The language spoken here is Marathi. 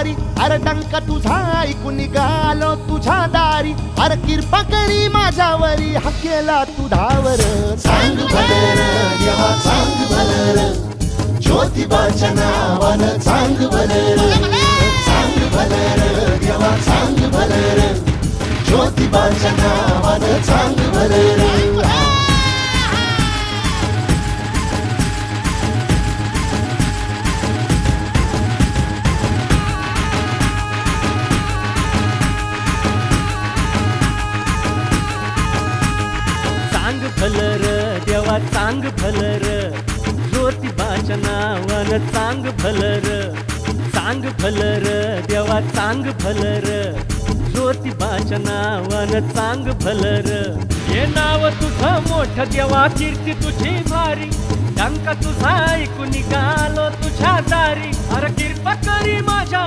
भारी, अरे डंका तुझा ऐकून निघालो तुझ्या दारी, अरे कृपा करी माझ्यावरी हा केला तू धावर. चांग भलर देवा चांग भलर, ज्योतिबाच्या नावानं चांग भलर. चांग भलर देवा चांग भलर, ज्योतिबाच्या नावानं चांग भलर. चांग भलर देवा चांग भलर, ज्योतिबाच्या नावानं चांग भलर. चांग भलर देवा चांग भलर, ज्योतिबाच्या नावानं चांग भलर. हे नाव तुझं मोठं देवा कीर्ती तुझी भारी, डंका तुझा ऐकून निघालो तुझ्या दारी, अरे कृपा करी माझ्या